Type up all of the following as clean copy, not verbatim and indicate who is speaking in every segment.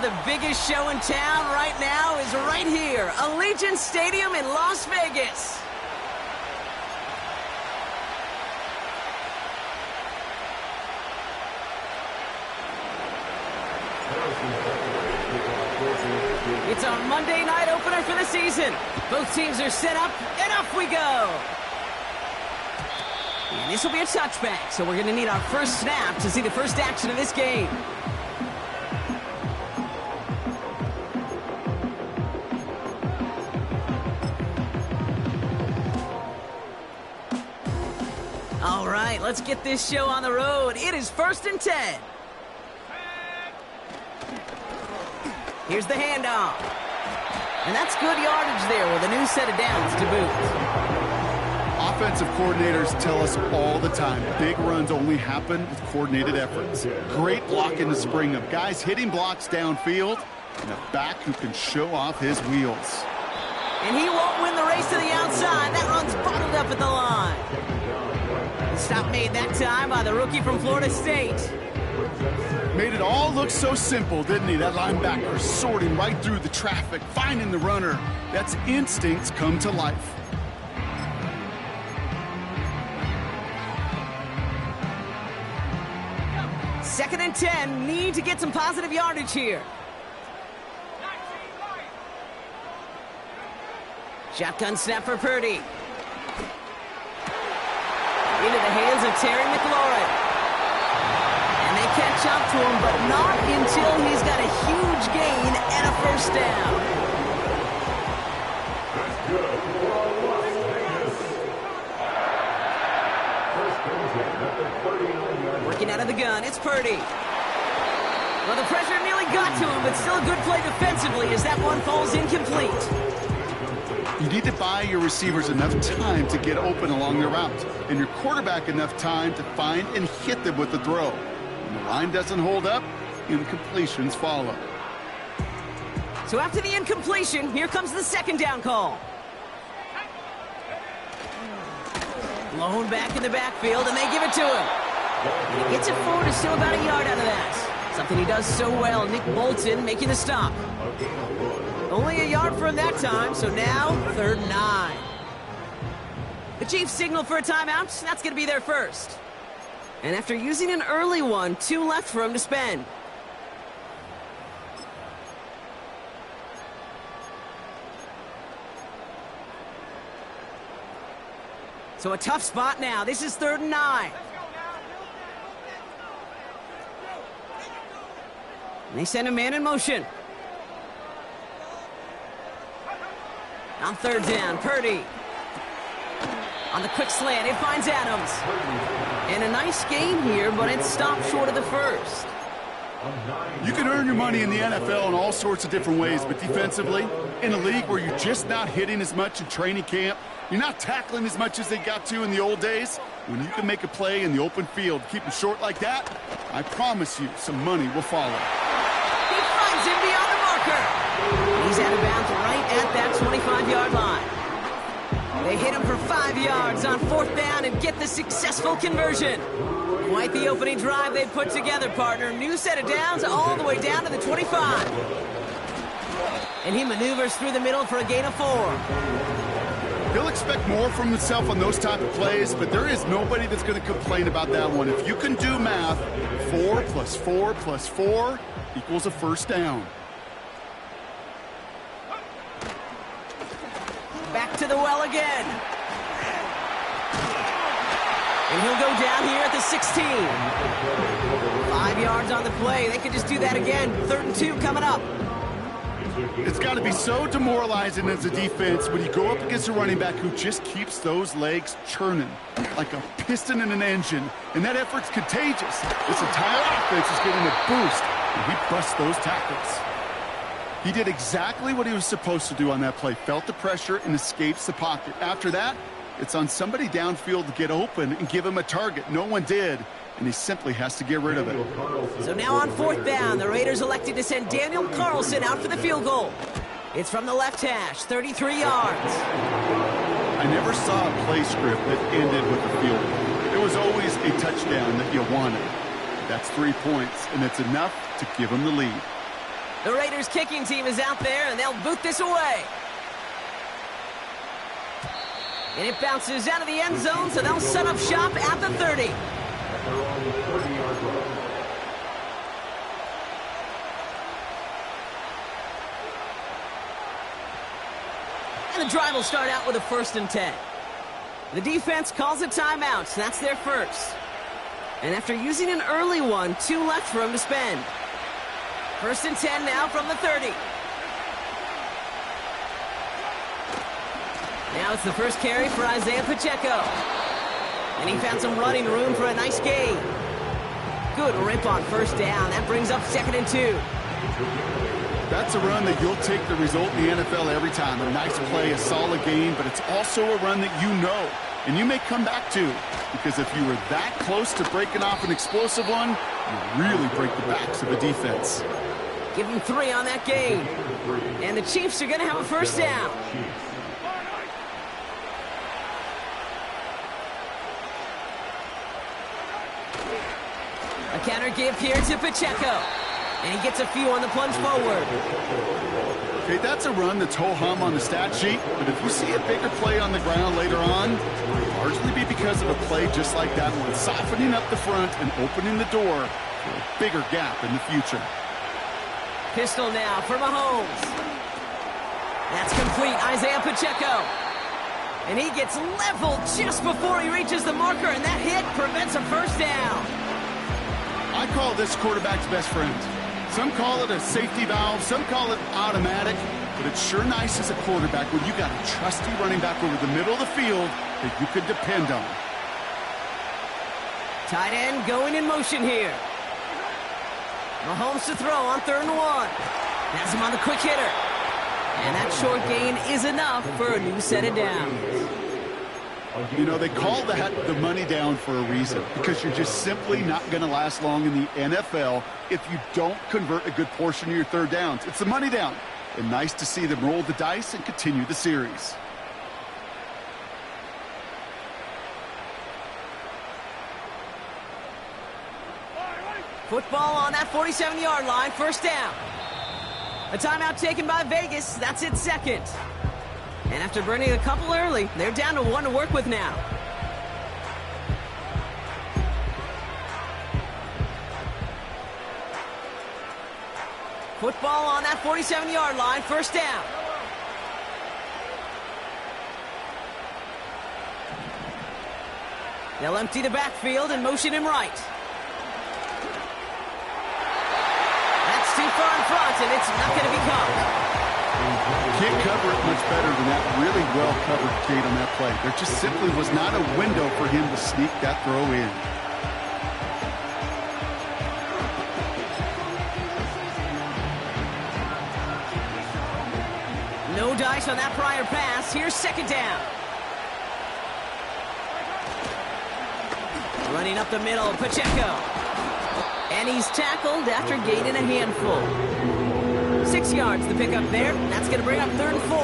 Speaker 1: the biggest show in town right now is right here, Allegiant Stadium in Las Vegas. It's our Monday night opener for the season. Both teams are set up, and off we go. And this will be a touchback, so we're going to need our first snap to see the first action of this game. All right, let's get this show on the road. It is 1st and 10. Here's the handoff. And that's good yardage there with a new set of downs to boot.
Speaker 2: Offensive coordinators tell us all the time, big runs only happen with coordinated efforts. Great block in the spring of guys hitting blocks downfield and a back who can show off his wheels.
Speaker 1: And he won't win the race to the outside. That run's bottled up at the line. Stop made that time by the rookie from Florida State.
Speaker 2: Made it all look so simple, didn't he? That linebacker sorting right through the traffic, finding the runner. That's instincts come to life.
Speaker 1: Second and 10, need to get some positive yardage here. Shotgun snap for Purdy. Into the hands of Terry McLaurin. And they catch up to him, but not until he's got a huge gain and a first down. Working out of the gun, it's Purdy. Well, the pressure nearly got to him, but still a good play defensively as that one falls incomplete.
Speaker 2: You need to buy your receivers enough time to get open along their route, and your quarterback enough time to find and hit them with the throw. When the line doesn't hold up, incompletions follow.
Speaker 1: So after the incompletion, here comes the second down call. Blown back in the backfield, and they give it to him. And he gets it forward, is still about a yard out of that. Something he does so well, Nick Bolton making the stop. Only a yard for him that time, so now 3rd and 9. The Chiefs signal for a timeout. That's going to be their first. And after using an early one, 2 left for him to spend. So a tough spot now. This is 3rd and 9. And they send a man in motion. On 3rd down, Purdy. On the quick slant, it finds Adams. And a nice gain here, but it's stopped short of the first.
Speaker 2: You can earn your money in the NFL in all sorts of different ways, but defensively, in a league where you're just not hitting as much in training camp, you're not tackling as much as they got to in the old days, when you can make a play in the open field, keep it short like that, I promise you some money will follow.
Speaker 1: He finds him beyond the marker. He's out of bounds right at that 25-yard line. They hit him for 5 yards on 4th down and get the successful conversion. Quite the opening drive they put together, partner. New set of downs all the way down to the 25. And he maneuvers through the middle for a gain of 4.
Speaker 2: He'll expect more from himself on those type of plays, but there is nobody that's going to complain about that one. If you can do math, 4 plus 4 plus 4 equals a first down.
Speaker 1: Back to the well again. And he'll go down here at the 16. 5 yards on the play. They could just do that again. 3rd and 2 coming up.
Speaker 2: It's got to be so demoralizing as a defense when you go up against a running back who just keeps those legs churning like a piston in an engine, and that effort's contagious. This entire offense is getting a boost, and he busts those tackles. He did exactly what he was supposed to do on that play, felt the pressure and escapes the pocket. After that, it's on somebody downfield to get open and give him a target. No one did, and he simply has to get rid of it.
Speaker 1: So now on 4th down, the Raiders elected to send Daniel Carlson out for the field goal. It's from the left hash, 33 yards.
Speaker 2: I never saw a play script that ended with a field goal. There was always a touchdown that you wanted. That's 3 points, and it's enough to give him the lead.
Speaker 1: The Raiders kicking team is out there, and they'll boot this away. And it bounces out of the end zone, so they'll set up shop at the 30. And the drive will start out with a 1st and 10. The defense calls a timeout, so that's their first. And after using an early one, 2 left for him to spend. 1st and 10 now from the 30. Now it's the first carry for Isaiah Pacheco. And he found some running room for a nice gain. Good rip on 1st down. That brings up 2nd and 2.
Speaker 2: That's a run that you'll take the result in the NFL every time. A nice play, a solid game, but it's also a run that you know and you may come back to, because if you were that close to breaking off an explosive one, you really break the backs of a defense.
Speaker 1: Give him 3 on that game. And the Chiefs are going to have a 1st down. A counter give here to Pacheco. And he gets a few on the plunge forward.
Speaker 2: Okay, that's a run that's ho-hum on the stat sheet, but if you see a bigger play on the ground later on, it'll largely be because of a play just like that one, softening up the front and opening the door for a bigger gap in the future.
Speaker 1: Pistol now for Mahomes. That's complete, Isaiah Pacheco. And he gets leveled just before he reaches the marker, and that hit prevents a 1st down.
Speaker 2: I call this quarterback's best friend. Some call it a safety valve, some call it automatic, but it's sure nice as a quarterback when you got a trusty running back over the middle of the field that you could depend on.
Speaker 1: Tight end going in motion here. Mahomes to throw on 3rd and 1. Has him on the quick hitter. And that short gain is enough for a new set of downs.
Speaker 2: You know, they call that the money down for a reason, because you're just simply not going to last long in the NFL if you don't convert a good portion of your 3rd downs. It's the money down. And nice to see them roll the dice and continue the series.
Speaker 1: Football on that 47-yard line, 1st down. A timeout taken by Vegas. That's its 2nd. And after burning a couple early, they're down to 1 to work with now. Football on that 47-yard line, 1st down. They'll empty the backfield and motion him right. That's too far in front, and it's not going to be caught.
Speaker 2: Can't cover it much better than that. Really well covered, Kate, on that play. There just simply was not a window for him to sneak that throw in.
Speaker 1: No dice on that prior pass. Here's 2nd down. Running up the middle, Pacheco. And he's tackled after gaining a handful. 6 yards the pickup there. That's going to bring up 3rd and 4.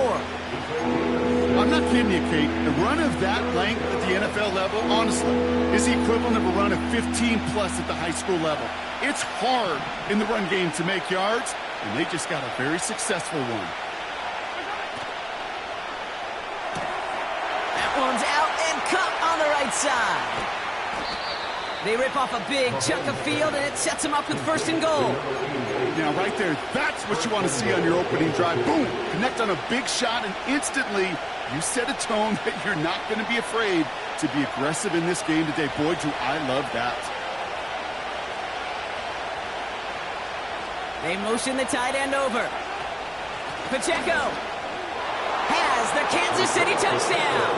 Speaker 2: I'm not kidding you, Kate. A run of that length at the NFL level, honestly, is the equivalent of a run of 15-plus at the high school level. It's hard in the run game to make yards, and they just got a very successful one.
Speaker 1: That one's out and cut on the right side. They rip off a big chunk of field, and it sets them up with 1st and goal.
Speaker 2: Now, right there, that's what you want to see on your opening drive. Boom! Connect on a big shot, and instantly you set a tone that you're not going to be afraid to be aggressive in this game today. Boy, do I love that.
Speaker 1: They motion the tight end over. Pacheco has the Kansas City touchdown.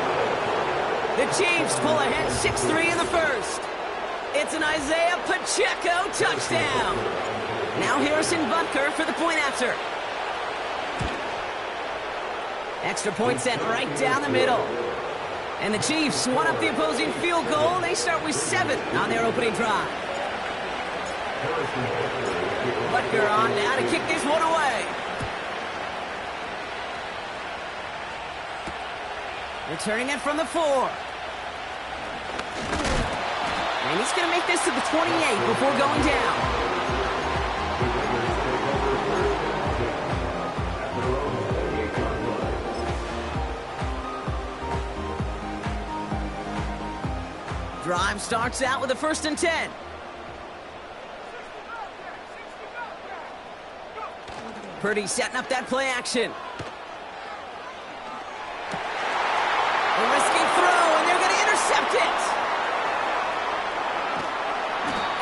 Speaker 1: The Chiefs pull ahead 6-3 in the 1st. It's an Isaiah Pacheco touchdown. Now Harrison Butker for the point after. Extra point set right down the middle. And the Chiefs one up the opposing field goal. They start with 7 on their opening drive. Butker on now to kick this one away. Returning it from the 4. And he's going to make this to the 28 before going down. Drive starts out with a 1st and 10. Purdy setting up that play action. A risky throw, and they're going to intercept it.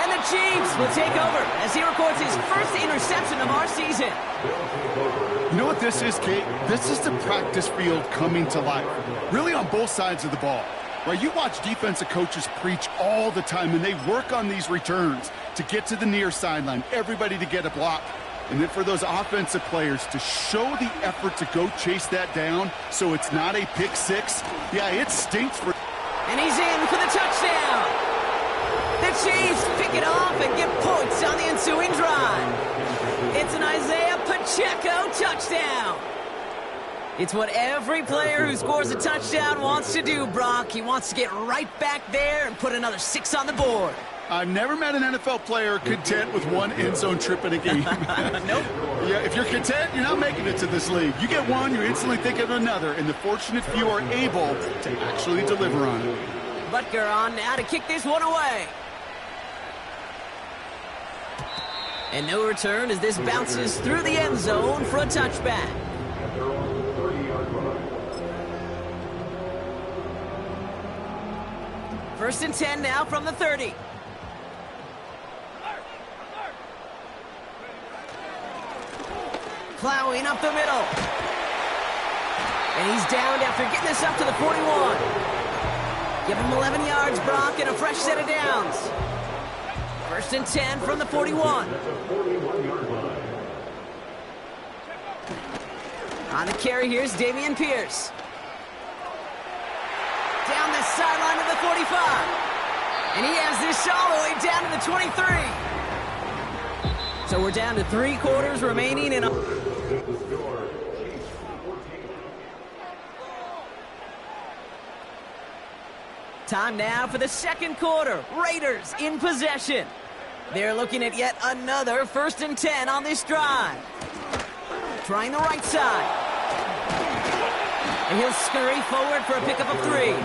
Speaker 1: And the Chiefs will take over as he records his first interception of our season.
Speaker 2: You know what this is, Kate? This is the practice field coming to life, really on both sides of the ball. Right, you watch defensive coaches preach all the time, and they work on these returns to get to the near sideline, everybody to get a block. And then for those offensive players to show the effort to go chase that down so it's not a pick six, yeah, it stinks for...
Speaker 1: And he's in for the touchdown. The Chiefs pick it off and get points on the ensuing drive. It's an Isaiah Pacheco touchdown. It's what every player who scores a touchdown wants to do, Brock. He wants to get right back there and put another 6 on the board.
Speaker 2: I've never met an NFL player content with one end zone trip in a game.
Speaker 1: Nope.
Speaker 2: Yeah, if you're content, you're not making it to this league. You get one, you instantly think of another, and the fortunate few are able to actually deliver on it.
Speaker 1: Butker on now to kick this one away. And no return as this bounces through the end zone for a touchback. First and 10 now from the 30. Plowing up the middle. And he's downed after getting this up to the 41. Give him 11 yards, Brock, and a fresh set of downs. First and 10 from the 41. On the carry, here's Dameon Pierce. Down the sideline of the 45. And he has this all the way down to the 23. So we're down to 3 quarters remaining in a... Time now for the second quarter. Raiders in possession. They're looking at yet another 1st and 10 on this drive. Trying the right side. And he'll scurry forward for a pickup of 3.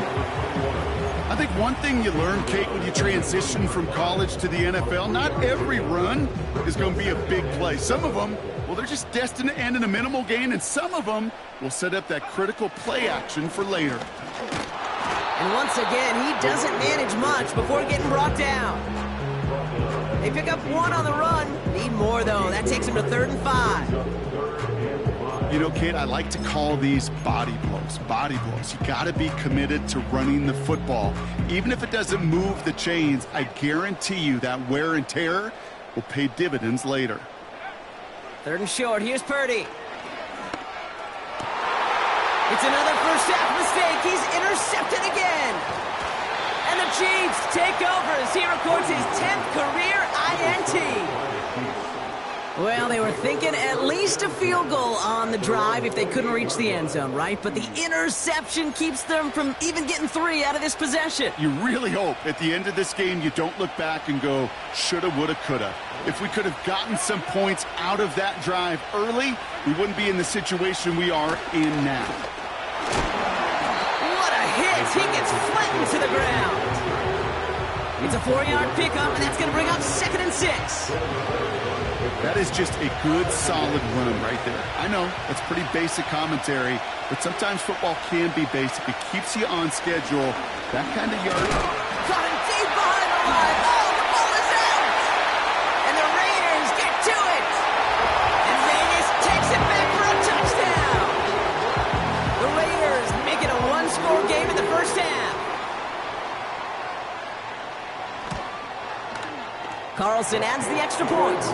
Speaker 2: I think one thing you learn, Kate, when you transition from college to the NFL, not every run is going to be a big play. Some of them, well, they're just destined to end in a minimal gain, and some of them will set up that critical play action for later.
Speaker 1: And once again, he doesn't manage much before getting brought down. They pick up 1 on the run. Need more, though. That takes him to 3rd and 5.
Speaker 2: You know, Kate, I like to call these body blows. Body blows. You got to be committed to running the football. Even if it doesn't move the chains, I guarantee you that wear and tear will pay dividends later.
Speaker 1: 3rd and short. Here's Purdy. It's another first half mistake. He's intercepted again. And the Chiefs take over as he records his 10th career INT. Well, they were thinking at least a field goal on the drive if they couldn't reach the end zone, right? But the interception keeps them from even getting 3 out of this possession.
Speaker 2: You really hope at the end of this game you don't look back and go, shoulda, woulda, coulda. If we could have gotten some points out of that drive early, we wouldn't be in the situation we are in now.
Speaker 1: What a hit! He gets flattened to the ground. It's a 4-yard pickup, and that's going to bring up 2nd and 6.
Speaker 2: That is just a good, solid run right there. I know, that's pretty basic commentary, but sometimes football can be basic. It keeps you on schedule. That kind of yard.
Speaker 1: Caught him deep behind the line. Oh, the ball is out! And the Raiders get to it! And Vegas takes it back for a touchdown! The Raiders make it a 1-score game in the first half. Carlson adds the extra point.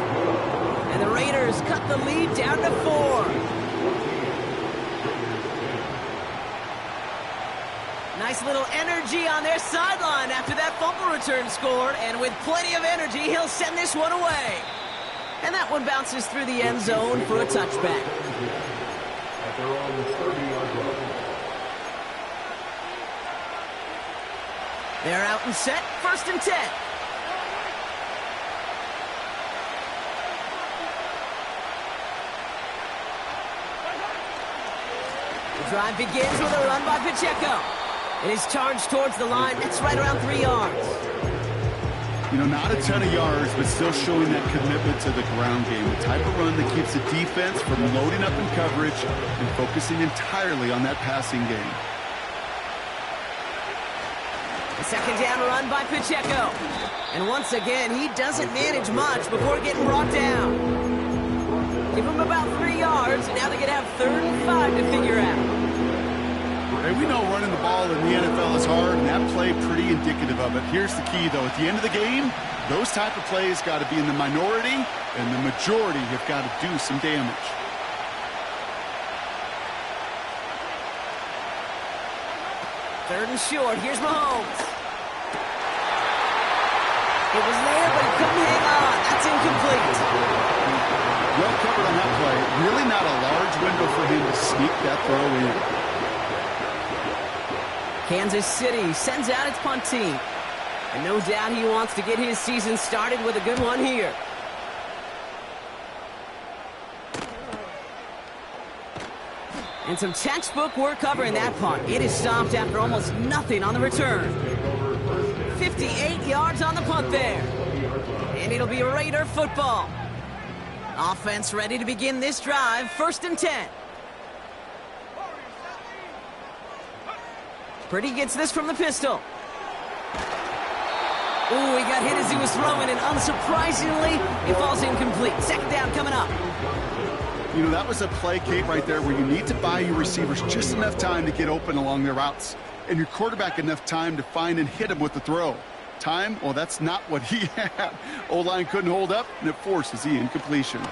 Speaker 1: And the Raiders cut the lead down to 4. Nice little energy on their sideline after that fumble return scored. And with plenty of energy, he'll send this one away. And that one bounces through the end zone for a touchback. They're out and set. 1st and 10. The drive begins with a run by Pacheco. It is charged towards the line. That's right around 3 yards.
Speaker 2: You know, not a ton of yards, but still showing that commitment to the ground game. The type of run that keeps the defense from loading up in coverage and focusing entirely on that passing game.
Speaker 1: A second down run by Pacheco. And once again, he doesn't manage much before getting brought down. Give him about 3 yards, and now they're going to have 3rd and 5 to figure out.
Speaker 2: Hey, we know running the ball in the NFL is hard, and that play pretty indicative of it. Here's the key, though. At the end of the game, those type of plays got to be in the minority, and the majority have got to do some damage.
Speaker 1: Third and short. Here's Mahomes. It was there, but he couldn't hang on. That's incomplete.
Speaker 2: Well covered on that play. Really not a large window for him to sneak that throw in.
Speaker 1: Kansas City sends out its punt team. And no doubt he wants to get his season started with a good one here. And some textbook work covering that punt. It is stopped after almost nothing on the return. 58 yards on the punt there. And it'll be Raider football. Offense ready to begin this drive. 1st and 10. Purdy gets this from the pistol. Ooh, he got hit as he was throwing, and unsurprisingly, it falls incomplete. Second down coming up.
Speaker 2: You know, that was a play, Kate, right there where you need to buy your receivers just enough time to get open along their routes, and your quarterback enough time to find and hit him with the throw. Time? Well, that's not what he had. O-line couldn't hold up, and it forces the incompletion.
Speaker 1: Oh,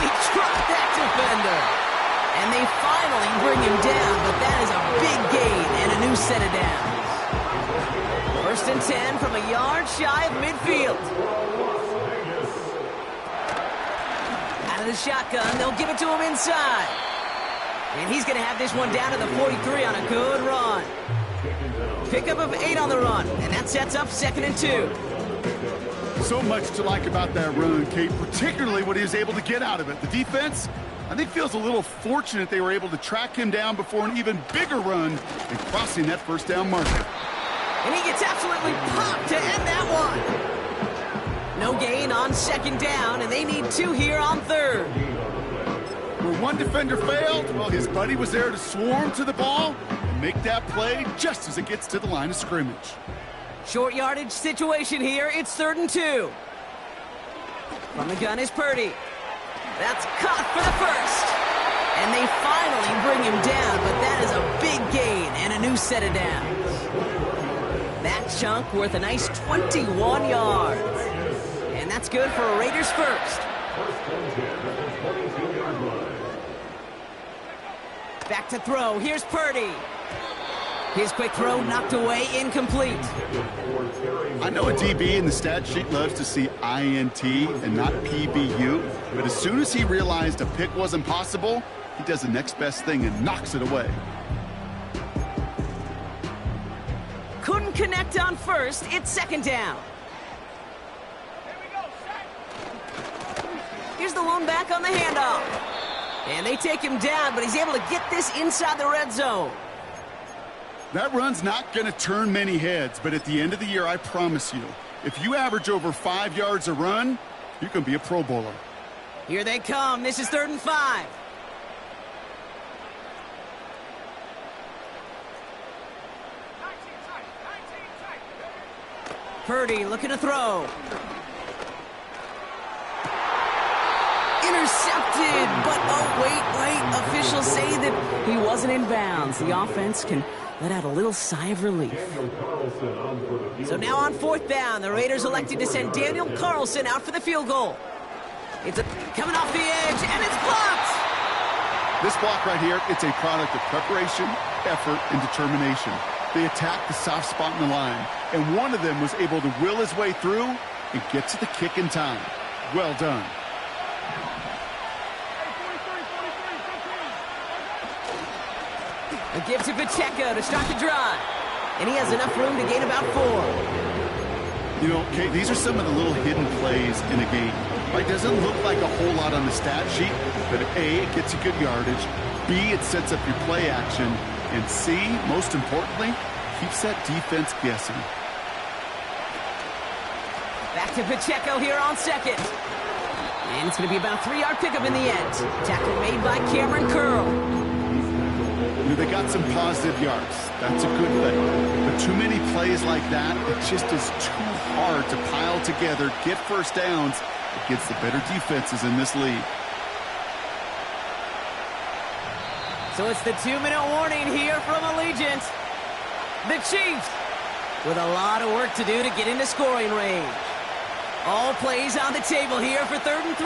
Speaker 1: he dropped that defender. And they finally bring him down, but that is a big gain and a new set of downs. 1st and 10 from a yard shy of midfield. Out of the shotgun, they'll give it to him inside. And he's going to have this one down to the 43 on a good run. Pickup of 8 on the run, and that sets up 2nd and 2.
Speaker 2: So much to like about that run, Kate, particularly what he was able to get out of it. The defense, I think, feels a little fortunate they were able to track him down before an even bigger run and crossing that 1st down marker.
Speaker 1: And he gets absolutely popped to end that one. No gain on 2nd down, and they need 2 here on 3rd.
Speaker 2: Where one defender failed, well, his buddy was there to swarm to the ball and make that play just as it gets to the line of scrimmage.
Speaker 1: Short yardage situation here. It's 3rd and 2. From the gun is Purdy. That's caught for the 1st. And they finally bring him down, but that is a big gain and a new set of downs. That chunk worth a nice 21 yards. And that's good for a Raiders 1st. Back to throw. Here's Purdy. His quick throw knocked away, incomplete.
Speaker 2: I know a DB in the stat sheet loves to see INT and not PBU, but as soon as he realized a pick wasn't possible, he does the next best thing and knocks it away.
Speaker 1: Couldn't connect on 1st. It's 2nd down. Here's the lone back on the handoff. And they take him down, but he's able to get this inside the red zone.
Speaker 2: That run's not going to turn many heads, but at the end of the year, I promise you, if you average over 5 yards a run, you can be a Pro Bowler.
Speaker 1: Here they come. This is 3rd and 5. Purdy looking to throw. Intercepted, but oh, wait. Officials say that he wasn't in bounds. The offense can let out a little sigh of relief. So now on 4th down, the Raiders elected to send Daniel Carlson out for the field goal. It's coming off the edge, and it's blocked!
Speaker 2: This block right here, it's a product of preparation, effort, and determination. They attacked the soft spot in the line, and one of them was able to will his way through and get to the kick in time. Well done.
Speaker 1: A give to Pacheco to start the drive. And he has enough room to gain about 4.
Speaker 2: You know, Kate, these are some of the little hidden plays in a game. Right? Doesn't look like a whole lot on the stat sheet, but A, it gets you good yardage. B, it sets up your play action. And C, most importantly, keeps that defense guessing.
Speaker 1: Back to Pacheco here on second. And it's going to be about a 3-yard pickup in the end. Tackle made by Cameron Curl.
Speaker 2: They got some positive yards. That's a good thing. But too many plays like that, it just is too hard to pile together, get first downs against the better defenses in this league.
Speaker 1: So it's the 2-minute warning here from Allegiant. The Chiefs with a lot of work to do to get into scoring range. All plays on the table here for 3rd and 3.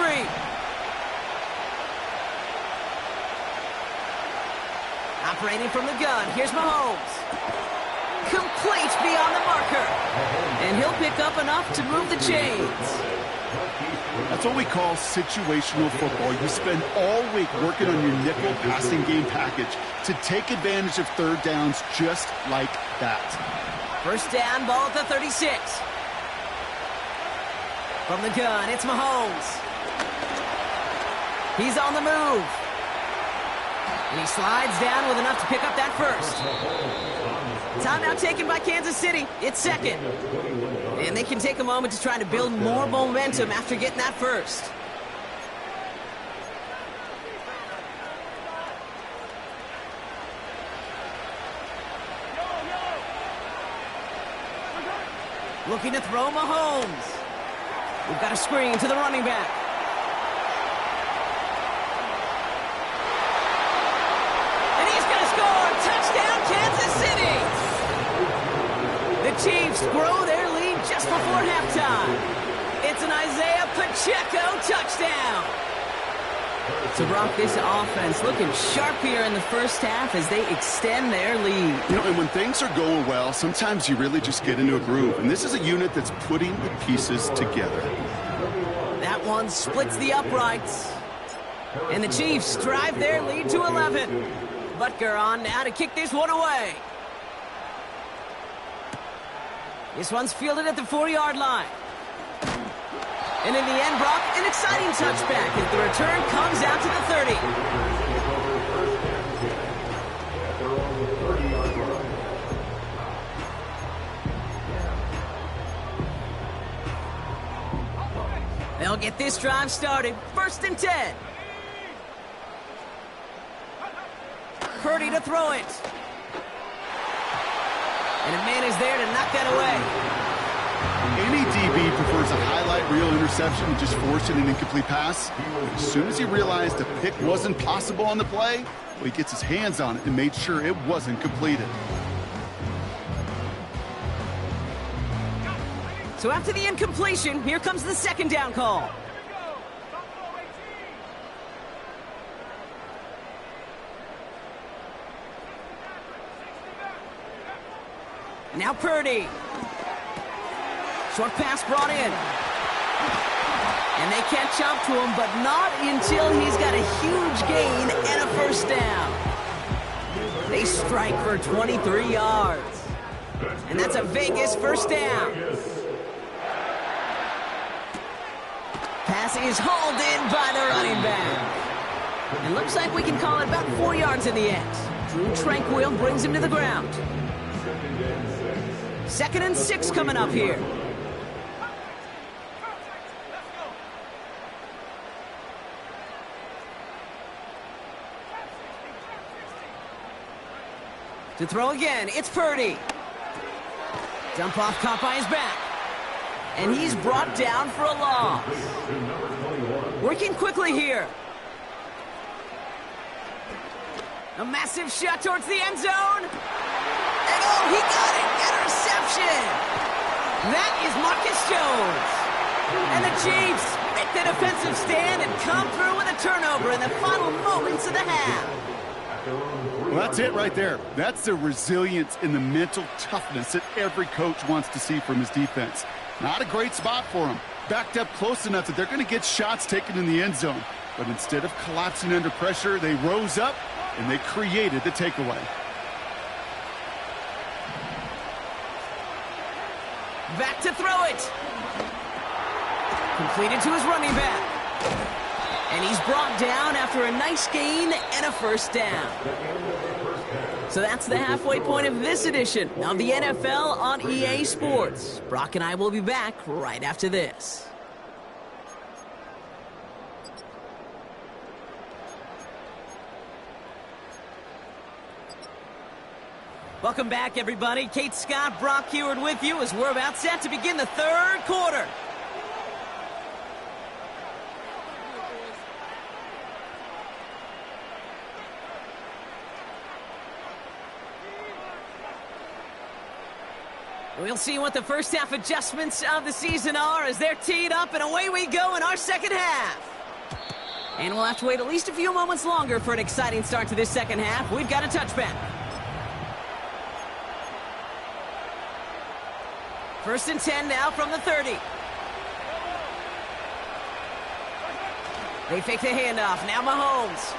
Speaker 1: Operating from the gun, here's Mahomes. Complete beyond the marker. And he'll pick up enough to move the chains.
Speaker 2: That's what we call situational football. You spend all week working on your nickel passing game package to take advantage of 3rd downs just like that.
Speaker 1: First down, ball at the 36. From the gun, it's Mahomes. He's on the move. And he slides down with enough to pick up that first. Timeout taken by Kansas City. It's second. And they can take a moment to try to build more momentum after getting that first. Looking to throw Mahomes. We've got a screen to the running back. And he's going to score! Touchdown, Kansas City! The Chiefs grow their lead just before halftime. It's an Isaiah Pacheco touchdown. So, Brock, this offense looking sharp here in the first half as they extend their lead.
Speaker 2: You know, and when things are going well, sometimes you really just get into a groove. And this is a unit that's putting the pieces together.
Speaker 1: That one splits the uprights. And the Chiefs drive their lead to 11. Butker on now to kick this one away. This one's fielded at the 4-yard line. And in the end, Brock, an exciting touchback as the return comes out to the 30. They'll get this drive started. 1st and 10. Purdy to throw it. And a man is there to knock that away.
Speaker 2: Any DB prefers a highlight reel interception and just forcing an incomplete pass. But as soon as he realized a pick wasn't possible on the play, well, he gets his hands on it and made sure it wasn't completed.
Speaker 1: So after the incompletion, here comes the 2nd down call. Now Purdy. Short pass brought in. And they catch up to him, but not until he's got a huge gain and a first down. They strike for 23 yards. And that's a Vegas first down. Pass is hauled in by the running back. It looks like we can call it about 4 yards in the end. Drew Tranquil brings him to the ground. 2nd and 6 coming up here. To throw again, it's Purdy. Dump off caught by his back. And he's brought down for a loss. Working quickly here. A massive shot towards the end zone. And oh, he got it! Interception! That is Marcus Jones. And the Chiefs make the defensive stand and come through with a turnover in the final moments of the half.
Speaker 2: Well, that's it right there. That's the resilience and the mental toughness that every coach wants to see from his defense. Not a great spot for him. Backed up close enough that they're going to get shots taken in the end zone. But instead of collapsing under pressure, they rose up and they created the takeaway.
Speaker 1: Back to throw it. Completed to his running back. And he's brought down after a nice gain and a first down. So that's the halfway point of this edition of the NFL on EA Sports. Brock and I will be back right after this. Welcome back, everybody. Kate Scott, Brock Heward with you as we're about set to begin the third quarter. We'll see what the first half adjustments of the season are as they're teed up, and away we go in our second half. And we'll have to wait at least a few moments longer for an exciting start to this second half. We've got a touchback. First and 10 now from the 30. They fake the handoff. Now Mahomes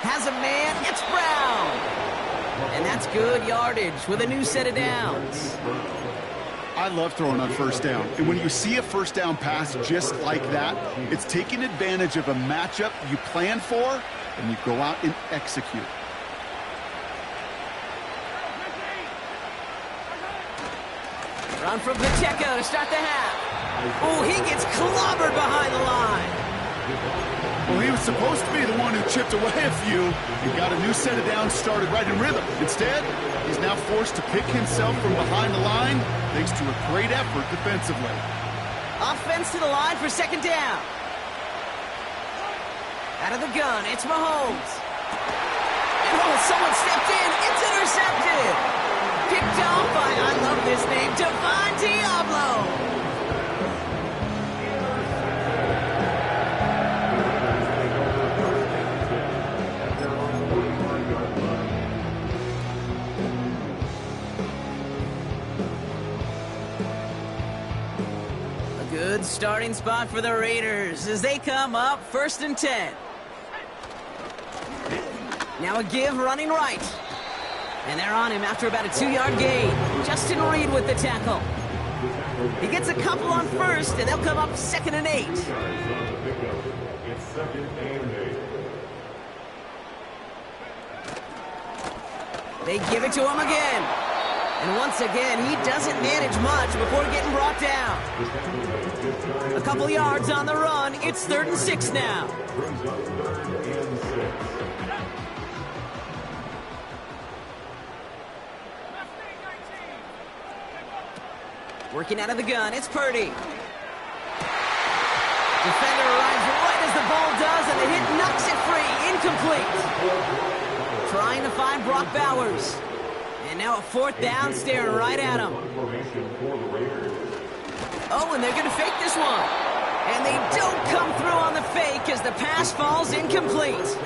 Speaker 1: has a man. It's Brown. And that's good yardage with a new set of downs.
Speaker 2: I love throwing on first down. And when you see a first down pass just like that, it's taking advantage of a matchup you plan for, and you go out and execute.
Speaker 1: Run from Pacheco to start the half. Oh, he gets clobbered behind the line.
Speaker 2: Well, he was supposed to be the one who chipped away a few. He got a new set of downs started right in rhythm. Instead, he's now forced to pick himself from behind the line thanks to a great effort defensively.
Speaker 1: Offense to the line for second down. Out of the gun, it's Mahomes. Oh, someone stepped in. It's intercepted. Picked off by, I love this name, Devon Diablo. Good starting spot for the Raiders as they come up first and 10. Now a give running right. And they're on him after about a 2-yard gain. Justin Reed with the tackle. He gets a couple on first, and they'll come up second and 8. They give it to him again. And once again, he doesn't manage much before getting brought down. A couple yards on the run. It's 3rd and 6 now. Working out of the gun, it's Purdy. Defender arrives right as the ball does, and the hit knocks it free. Incomplete. Trying to find Brock Bowers. And now a 4th down, staring right at him. Oh, and they're going to fake this one. And they don't come through on the fake as the pass falls incomplete.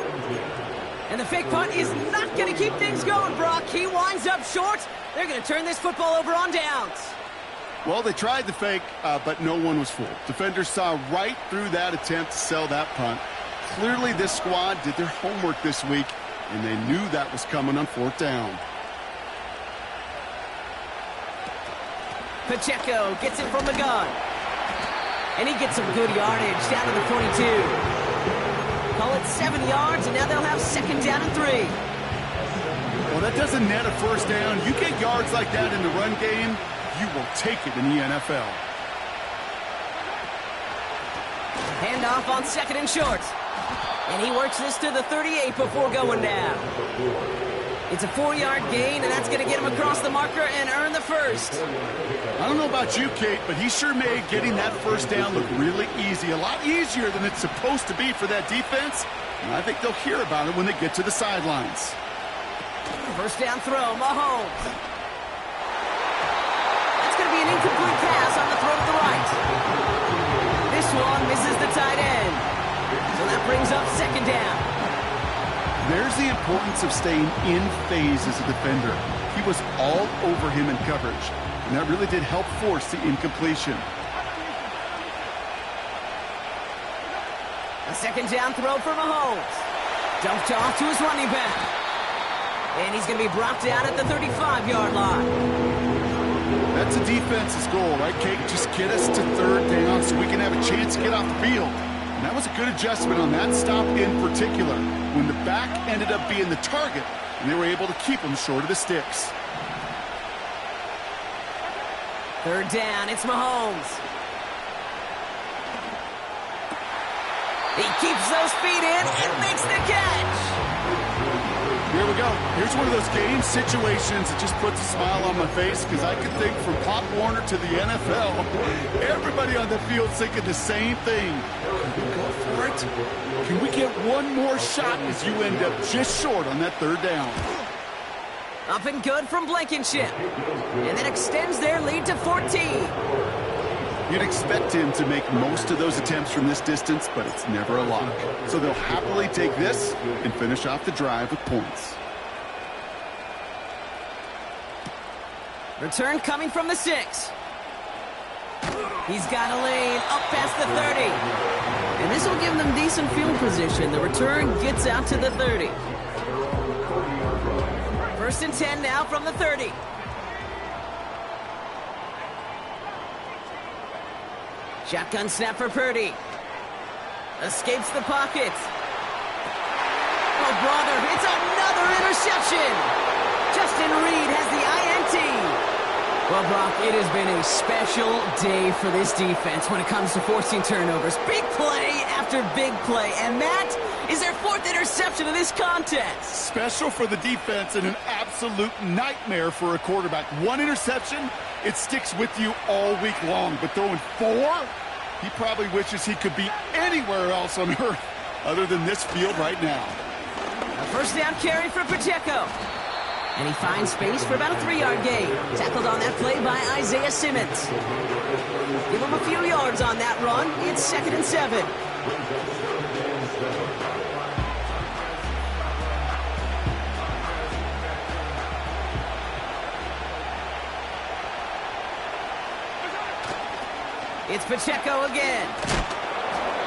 Speaker 1: And the fake punt is not going to keep things going, Brock. He winds up short. They're going to turn this football over on downs.
Speaker 2: Well, they tried the fake, but no one was fooled. Defenders saw right through that attempt to sell that punt. Clearly, this squad did their homework this week, and they knew that was coming on 4th down.
Speaker 1: Pacheco gets it from the gun. And he gets some good yardage down to the 42. Call it 7 yards, and now they'll have 2nd down and 3.
Speaker 2: Well, that doesn't net a first down. You get yards like that in the run game, you will take it in the NFL.
Speaker 1: Handoff on 2nd and short. And he works this to the 38 before going down. It's a 4-yard gain, and that's going to get him across the marker and earn the first.
Speaker 2: I don't know about you, Kate, but he sure made getting that first down look really easy. A lot easier than it's supposed to be for that defense. And I think they'll hear about it when they get to the sidelines.
Speaker 1: First down throw, Mahomes. That's going to be an incomplete pass on the throw to the right. This one misses the tight end. So that brings up 2nd down.
Speaker 2: There's the importance of staying in phase as a defender. He was all over him in coverage, and that really did help force the incompletion.
Speaker 1: A 2nd down throw for Mahomes. Dumped off to his running back. And he's going to be brought down at the 35-yard line.
Speaker 2: That's a defense's goal, right, Kate? Just get us to 3rd down so we can have a chance to get off the field. And that was a good adjustment on that stop in particular, when the back ended up being the target, and they were able to keep him short of the sticks.
Speaker 1: Third down, it's Mahomes. He keeps those feet in and makes the catch.
Speaker 2: Here we go. Here's one of those game situations that just puts a smile on my face, because I can think from Pop Warner to the NFL, everybody on the field thinking the same thing. Can we go for it? Can we get one more shot as you end up just short on that third down?
Speaker 1: Up and good from Blankenship. And that extends their lead to 14.
Speaker 2: You'd expect him to make most of those attempts from this distance, but it's never a lock. So they'll happily take this and finish off the drive with points.
Speaker 1: Return coming from the 6. He's got a lane up past the 30. And this will give them decent field position. The return gets out to the 30. First and 10 now from the 30. Shotgun snap for Purdy. Escapes the pocket. Oh, brother, it's another interception. Justin Reed has the INT. Well, Brock, it has been a special day for this defense when it comes to forcing turnovers. Big play after big play, and that is their 4th interception of this contest.
Speaker 2: Special for the defense and an absolute nightmare for a quarterback. 1 interception, it sticks with you all week long, but throwing 4, he probably wishes he could be anywhere else on earth other than this field right now.
Speaker 1: A first down carry for Pacheco. And he finds space for about a 3-yard gain. Tackled on that play by Isaiah Simmons. Give him a few yards on that run. It's 2nd and 7. It's Pacheco again.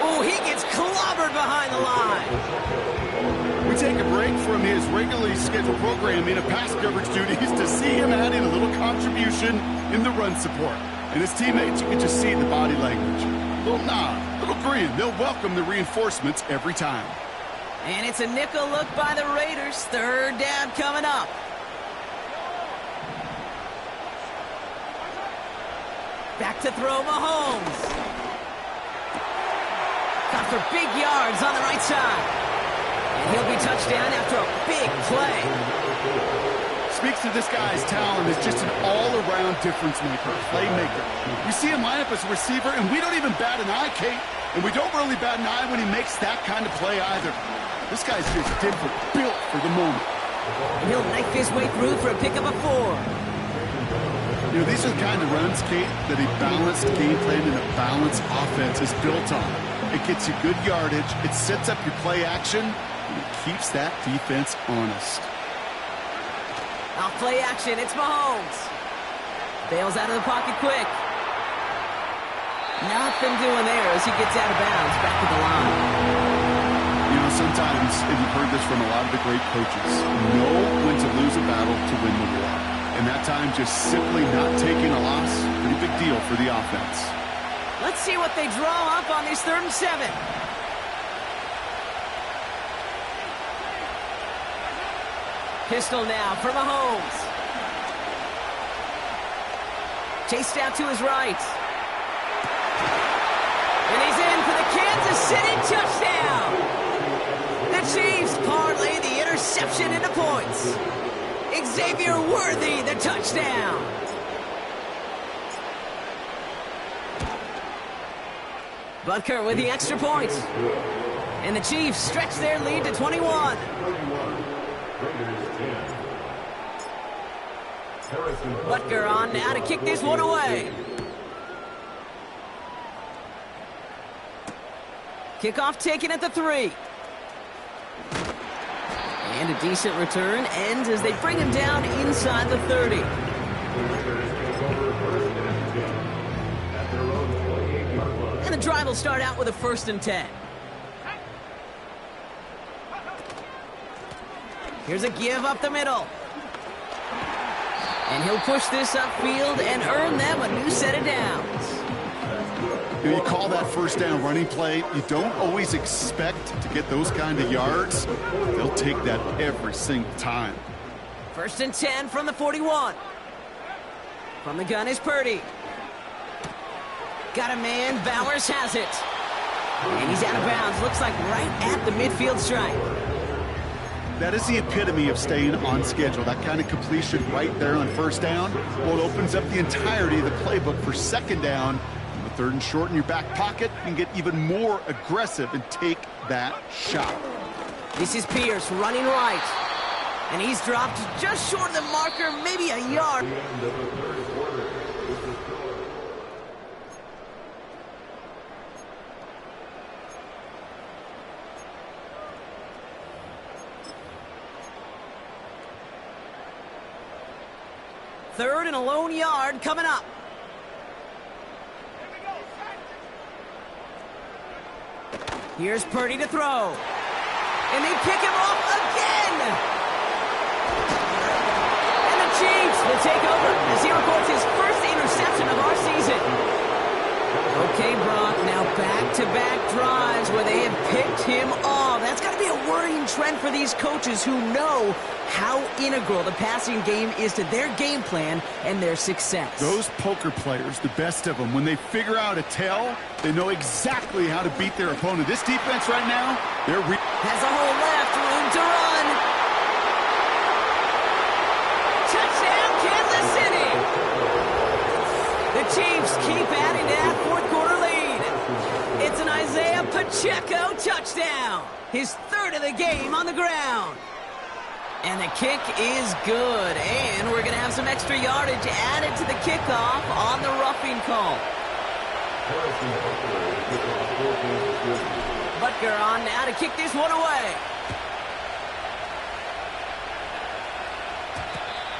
Speaker 1: Oh, he gets clobbered behind the line.
Speaker 2: We take a break from his regularly scheduled programming of pass coverage duties to see him add in a little contribution in the run support. And his teammates, you can just see the body language. A little nod, a little grin. They'll welcome the reinforcements every time.
Speaker 1: And it's a nickel look by the Raiders. Third down coming up. Back to throw Mahomes. Got for big yards on the right side. And he'll be touchdown after a big play.
Speaker 2: Speaks to this guy's talent as just an all-around difference maker, playmaker. We see him line up as a receiver, and we don't even bat an eye, Kate. And we don't really bat an eye when he makes that kind of play either. This guy's just different, built for the moment.
Speaker 1: And he'll knife his way through for a pickup of 4.
Speaker 2: You know, these are the kind of runs, Kate, that a balanced game plan and a balanced offense is built on. It gets you good yardage, it sets up your play action, and it keeps that defense honest.
Speaker 1: Off play action, it's Mahomes. Bails out of the pocket quick. Nothing doing there as he gets out of bounds back to the line.
Speaker 2: You know, sometimes, and you've heard this from a lot of the great coaches, know when to lose a battle to win the war. And that time, just simply not taking a loss, pretty big deal for the offense.
Speaker 1: Let's see what they draw up on this 3rd and 7. Pistol now for Mahomes. Chased out to his right. And he's in for the Kansas City touchdown. The Chiefs parlay the interception into points. Xavier Worthy, the touchdown. Butker with the extra point. And the Chiefs stretch their lead to 21. Butker on now to kick this one away. Kickoff taken at the 3. And a decent return ends as they bring him down inside the 30. And the drive will start out with a 1st and 10. Here's a give up the middle. And he'll push this upfield and earn them a new set of downs.
Speaker 2: You call that first down running play. You don't always expect to get those kind of yards. They'll take that every single time.
Speaker 1: 1st and 10 from the 41. From the gun is Purdy. Got a man. Bowers has it. And he's out of bounds. Looks like right at the midfield stripe.
Speaker 2: That is the epitome of staying on schedule. That kind of completion right there on first down. Well, it opens up the entirety of the playbook for second down. On the 3rd and short in your back pocket, you can get even more aggressive and take that shot.
Speaker 1: This is Pierce running right. And he's dropped just short of the marker, maybe a yard. Third and a lone yard coming up. Here's Purdy to throw. And they pick him off again. And the Chiefs will take over as he records his first interception of our season. Okay, Brock, now back-to-back drives where they have picked him off. That's got to be a worrying trend for these coaches who know how integral the passing game is to their game plan and their success.
Speaker 2: Those poker players, the best of them, when they figure out a tell, they know exactly how to beat their opponent. This defense right now,
Speaker 1: has a hole left, room to run. Touchdown, Kansas City! The Chiefs keep adding to that fourth-quarter lead. It's an Isaiah Pacheco touchdown. His 3rd of the game on the ground. And the kick is good. And we're going to have some extra yardage added to the kickoff on the roughing call. Butker on now to kick this one away.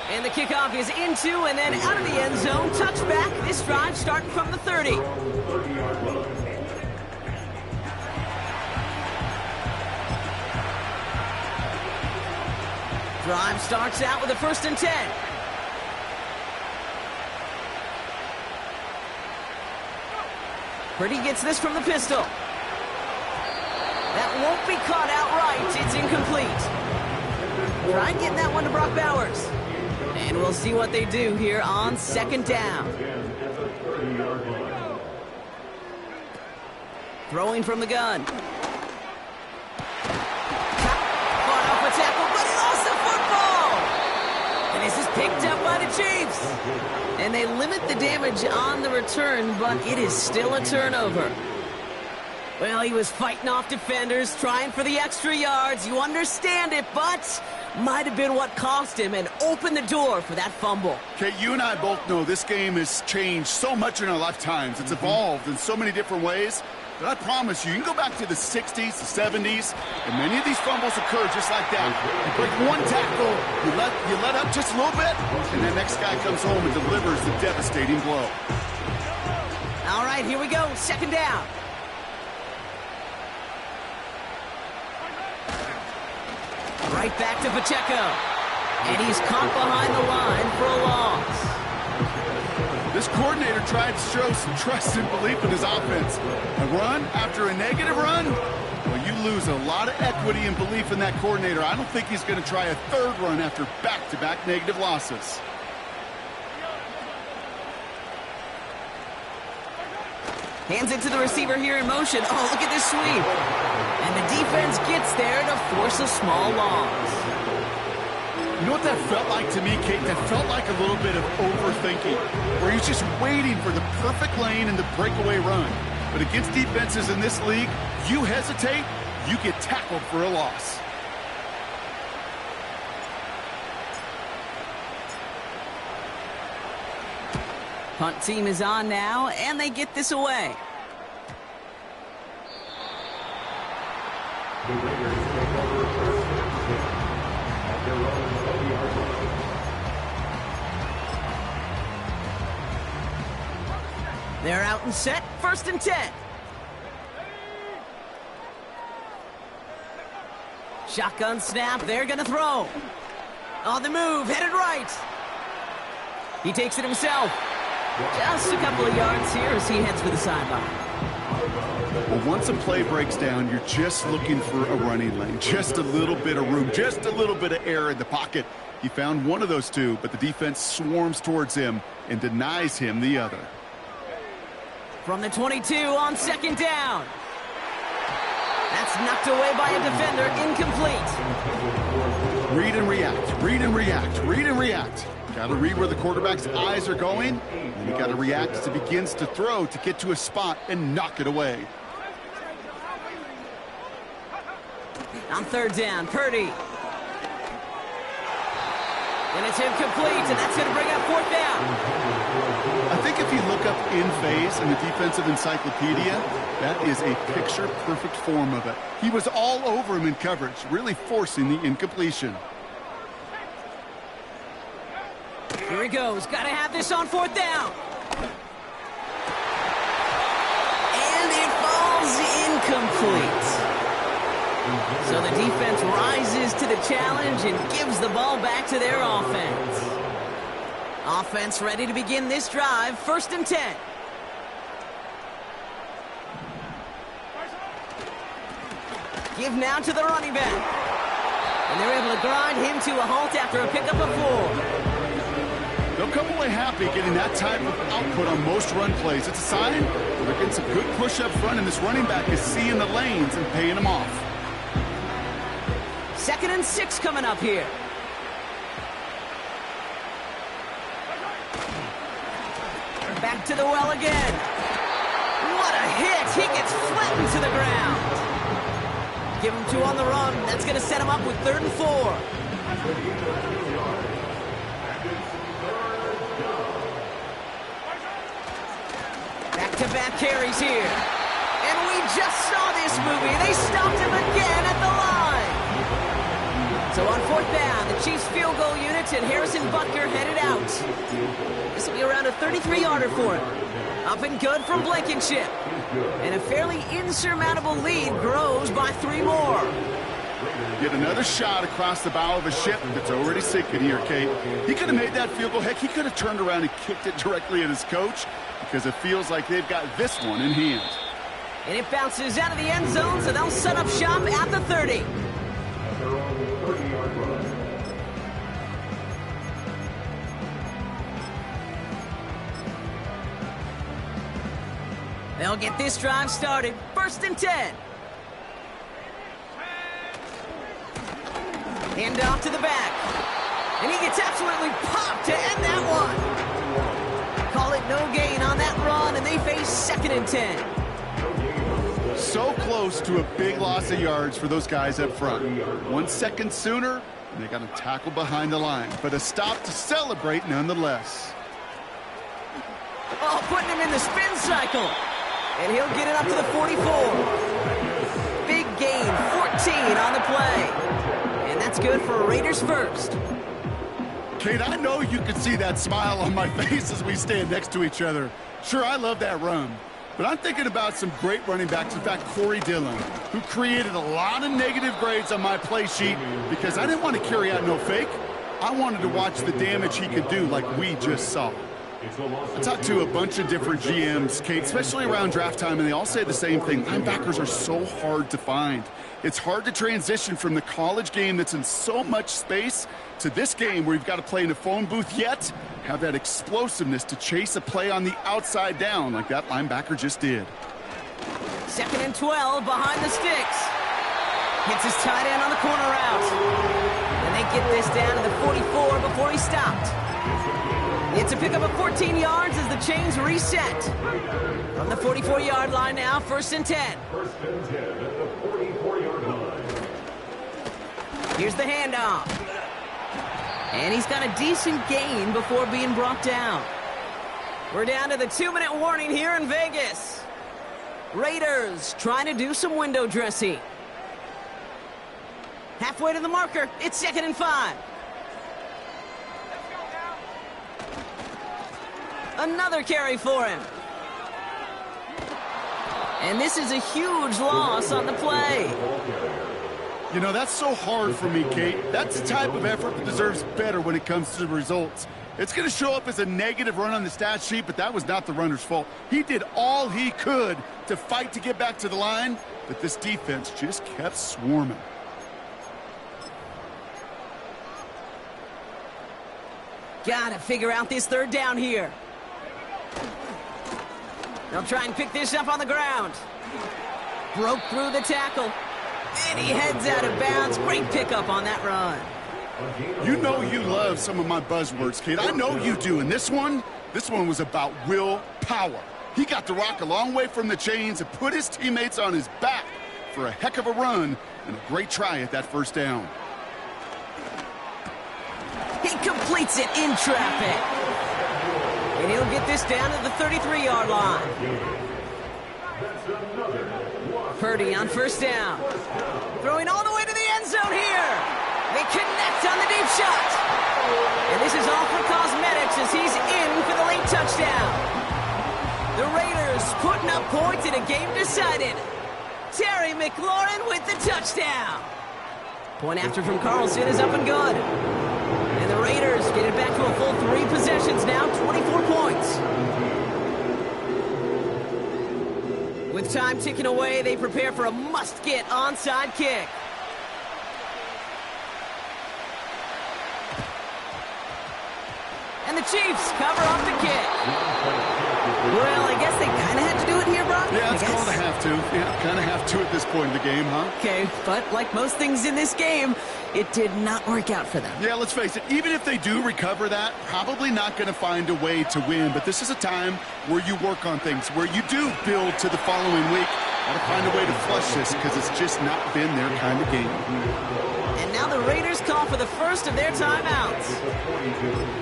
Speaker 1: And the kickoff is into and then out of the end zone. Touchback. This drive starting from the 30. Drive starts out with a 1st and 10. Purdy gets this from the pistol. That won't be caught outright. It's incomplete. Try getting that one to Brock Bowers. And we'll see what they do here on 2nd down. Throwing from the gun. Caught off a tackle, but he lost the football. And this is picked up by the Chiefs. And they limit the damage on the return, but it is still a turnover. Well, he was fighting off defenders, trying for the extra yards. You understand it, but might have been what cost him and opened the door for that fumble.
Speaker 2: Okay, you and I both know this game has changed so much in our lifetimes. It's evolved in so many different ways. But I promise you can go back to the 60s, the 70s, and many of these fumbles occur just like that. You break one tackle, you let up just a little bit, and the next guy comes home and delivers the devastating blow.
Speaker 1: All right, here we go. 2nd down. Right back to Pacheco. And he's caught behind the line for a loss.
Speaker 2: This coordinator tried to show some trust and belief in his offense. A run after a negative run? Well, you lose a lot of equity and belief in that coordinator. I don't think he's going to try a 3rd run after back-to-back negative losses.
Speaker 1: Hands it to the receiver here in motion. Oh, look at this sweep. And the defense gets there to force a small loss.
Speaker 2: You know what that felt like to me, Kate? That felt like a little bit of overthinking, where he's just waiting for the perfect lane and the breakaway run. But against defenses in this league, you hesitate, you get tackled for a loss.
Speaker 1: Punt team is on now, and they get this away. They're out and set, 1st and 10. Shotgun snap, they're gonna throw. On the move, headed right. He takes it himself. Just a couple of yards here as he heads for the sideline.
Speaker 2: Well, once a play breaks down, you're just looking for a running lane, just a little bit of room, just a little bit of air in the pocket. He found one of those two, but the defense swarms towards him and denies him the other.
Speaker 1: From the 22 on second down. That's knocked away by a defender, incomplete.
Speaker 2: Read and react, read and react, read and react. Got to read where the quarterback's eyes are going, and you got to react as he begins to throw to get to a spot and knock it away.
Speaker 1: On third down, Purdy. And it's incomplete, and that's going to bring up fourth down.
Speaker 2: I think if you look up in phase in the defensive encyclopedia, that is a picture-perfect form of it. He was all over him in coverage, really forcing the incompletion.
Speaker 1: Here he goes. Got to have this on fourth down. And it falls incomplete. So the defense rises to the challenge and gives the ball back to their offense. Offense ready to begin this drive. 1st and 10. Give now to the running back. And they're able to grind him to a halt after a pickup of 4.
Speaker 2: They'll come away happy getting that type of output on most run plays. It's a sign that they're getting some good push up front, and this running back is seeing the lanes and paying them off.
Speaker 1: 2nd and 6 coming up here. Back to the well again. What a hit. He gets flattened to the ground. Give him 2 on the run. That's going to set him up with 3rd and 4. Back-to-back carries here. And we just saw this movie. They stopped him again at the line. So on 4th down, the Chiefs field goal unit and Harrison Butker headed out. This will be around a 33-yarder for him. Up and good from Blankenship. And a fairly insurmountable lead grows by 3 more.
Speaker 2: Get another shot across the bow of a ship that's already sinking here, Kate. He could have made that field goal. Heck, he could have turned around and kicked it directly at his coach because it feels like they've got this one in hand.
Speaker 1: And it bounces out of the end zone, so they'll set up shop at the 30. They'll get this drive started. 1st and 10. Hand off to the back. And he gets absolutely popped to end that one. Call it no gain on that run, and they face 2nd and 10.
Speaker 2: So close to a big loss of yards for those guys up front. 1 second sooner, and they got to tackle behind the line. But a stop to celebrate nonetheless.
Speaker 1: Oh, putting him in the spin cycle. And he'll get it up to the 44. Big gain, 14 on the play. And that's good for Raiders first.
Speaker 2: Kate, I know you can see that smile on my face as we stand next to each other. Sure, I love that run. But I'm thinking about some great running backs. In fact, Corey Dillon, who created a lot of negative grades on my play sheet because I didn't want to carry out no fake. I wanted to watch the damage he could do like we just saw. I talked to a bunch of different GMs, Kate, especially around draft time, and they all say the same thing. Linebackers are so hard to find. It's hard to transition from the college game that's in so much space to this game where you've got to play in a phone booth, yet have that explosiveness to chase a play on the outside down like that linebacker just did.
Speaker 1: 2nd and 12 behind the sticks. Hits his tight end on the corner route. And they get this down to the 44 before he stopped. It's a pickup of 14 yards as the chains reset. From the 44-yard line now, 1st and 10.
Speaker 3: 1st and 10 at the 44-yard line.
Speaker 1: Here's the handoff. And he's got a decent gain before being brought down. We're down to the 2-minute warning here in Vegas. Raiders trying to do some window dressing. Halfway to the marker, it's 2nd and 5. Another carry for him. And this is a huge loss on the play.
Speaker 2: You know, that's so hard for me, Kate. That's the type of effort that deserves better when it comes to the results. It's going to show up as a negative run on the stat sheet, but that was not the runner's fault. He did all he could to fight to get back to the line, but this defense just kept swarming.
Speaker 1: Gotta figure out this third down here. They'll try and pick this up on the ground. Broke through the tackle. And he heads out of bounds. Great pickup on that run.
Speaker 2: You know you love some of my buzzwords, kid. I know you do. And this one was about willpower. He got the rock a long way from the chains and put his teammates on his back for a heck of a run and a great try at that first down.
Speaker 1: He completes it in traffic. And he'll get this down to the 33-yard line. Purdy on first down. Throwing all the way to the end zone here. They connect on the deep shot. And this is all for cosmetics as he's in for the late touchdown. The Raiders putting up points in a game decided. Terry McLaurin with the touchdown. Point after from Carlson is up and good. And the Raiders get it back to a full 3 possessions now, 24 points. With time ticking away, they prepare for a must-get onside kick. And the Chiefs cover up the kick. Well, I guess they kind of had to do it here, Brock.
Speaker 2: Yeah, it's called a have to. Yeah, kind of have to at this point in the game, huh?
Speaker 1: Okay, but like most things in this game, it did not work out for them.
Speaker 2: Yeah, let's face it, even if they do recover that, probably not going to find a way to win. But this is a time where you work on things, where you do build to the following week. Got to find a way to flush this because it's just not been their kind of game.
Speaker 1: And now the Raiders call for the first of their timeouts.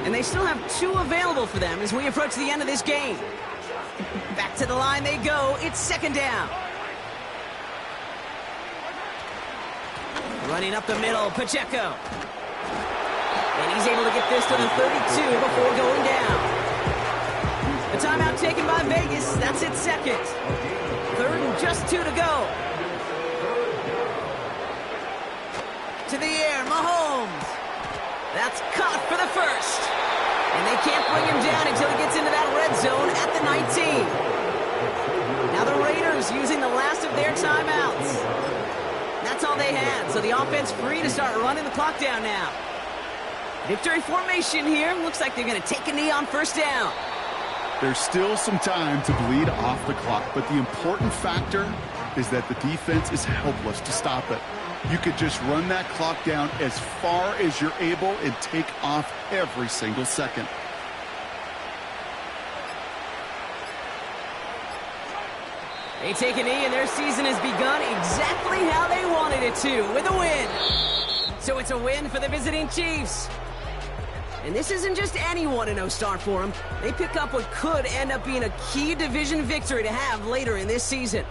Speaker 1: And they still have 2 available for them as we approach the end of this game. Back to the line they go. It's second down. Running up the middle, Pacheco. And he's able to get this to the 32 before going down. The timeout taken by Vegas. That's its second. Third and just 2 to go. To the air, Mahomes. That's caught for the first. And they can't bring him down until he gets into that red zone at the 19. Now the Raiders using the last of their timeouts. That's all they had, so the offense free to start running the clock down now. Victory formation here. Looks like they're going to take a knee on first down.
Speaker 2: There's still some time to bleed off the clock, but the important factor is that the defense is helpless to stop it. You could just run that clock down as far as you're able and take off every single second.
Speaker 1: They take a knee and their season has begun exactly how they wanted it to, with a win. So it's a win for the visiting Chiefs. And this isn't just any 1-0 start for them. They pick up what could end up being a key division victory to have later in this season.